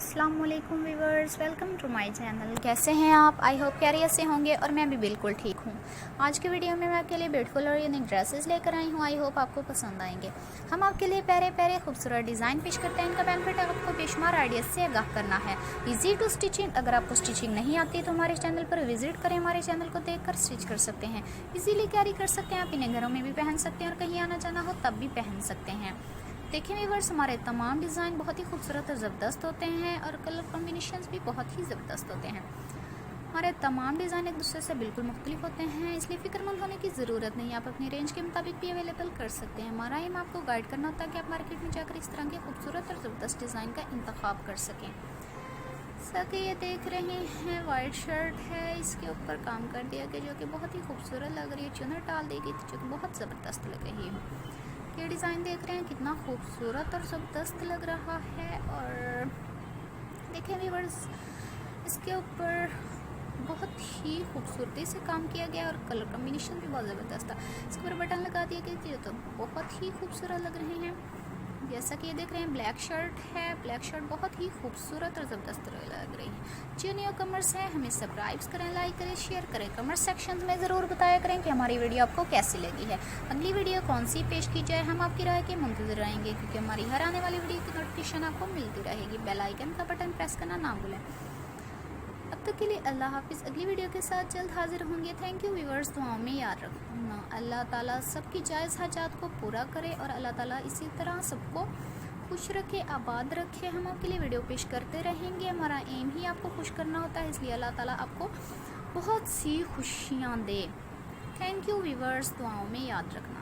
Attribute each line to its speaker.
Speaker 1: अस्सलाम वालेकुम viewers, welcome to my channel. कैसे हैं आप? आई होप खैरियत से होंगे और मैं भी बिल्कुल ठीक हूँ। आज की वीडियो में मैं आपके लिए ब्यूटीफुल और यूनिक ड्रेसेस लेकर आई हूँ। आई होप आपको पसंद आएंगे। हम आपके लिए प्यारे प्यारे खूबसूरत डिज़ाइन पेश करते हैं। इनका बेनिफिट आपको बेशुमार आइडियाज से आगाह करना है। Easy to stitching. अगर आपको स्टिचिंग नहीं आती तो हमारे चैनल पर विजिट करें, हमारे चैनल को देखकर स्टिच कर सकते हैं। इजीली कैरी कर सकते हैं, आप इन्हें घरों में भी पहन सकते हैं और कहीं आना जाना हो तब भी पहन सकते हैं। देखिए व्यूअर्स, हमारे तमाम डिज़ाइन बहुत ही खूबसूरत और ज़बरदस्त होते हैं और कलर कॉम्बिनेशंस भी बहुत ही ज़बरदस्त होते हैं। हमारे तमाम डिज़ाइन एक दूसरे से बिल्कुल मुख्तलिफ होते हैं, इसलिए फ़िक्रमंद होने की ज़रूरत नहीं। आप अपनी रेंज के मुताबिक भी अवेलेबल कर सकते हैं। हमारा एम आपको गाइड करना होता है कि आप मार्केट में जाकर इस तरह के खूबसूरत और ज़बरदस्त डिज़ाइन का इंतखाब कर सकें। सके ये देख रहे हैं, वाइट शर्ट है, इसके ऊपर काम कर दिया गया जो कि बहुत ही खूबसूरत लग रही है। चुनर डाल दी गई जो कि बहुत ज़बरदस्त लग रही है। ये डिज़ाइन देख रहे हैं कितना खूबसूरत और ज़बरदस्त लग रहा है। और देखें व्यूअर्स, इसके ऊपर बहुत ही खूबसूरती से काम किया गया और कलर कॉम्बिनेशन भी बहुत ज़बरदस्त था। इसके ऊपर बटन लगा दिए गए थे तो बहुत ही खूबसूरत लग रहे हैं। जैसा कि ये देख रहे हैं, ब्लैक शर्ट है। ब्लैक शर्ट बहुत ही खूबसूरत और ज़बरदस्त लग रही है। जो न्यू कमर्स हैं, हमें सब्सक्राइब करें, लाइक करें, शेयर करें। कमेंट सेक्शन में ज़रूर बताया करें कि हमारी वीडियो आपको कैसी लगी है। अगली वीडियो कौन सी पेश की जाए, हम आपकी राय के मुंतज़िर रहेंगे, क्योंकि हमारी हर आने वाली वीडियो की नोटिफिकेशन आपको मिलती रहेगी। बेल आइकन का बटन प्रेस करना ना भूलें। अब तक के लिए अल्लाह हाफिज़। अगली वीडियो के साथ जल्द हाजिर होंगे। Thank you viewers. दुआओं में याद रखना। अल्लाह ताला सबकी जायज़ हाजात को पूरा करे और अल्लाह ताला इसी तरह सबको खुश रखे, आबाद रखे। हम आपके लिए वीडियो पेश करते रहेंगे। हमारा एम ही आपको खुश करना होता है, इसलिए अल्लाह ताला आपको बहुत सी खुशियाँ दे। Thank you viewers. दुआओं में याद रखना।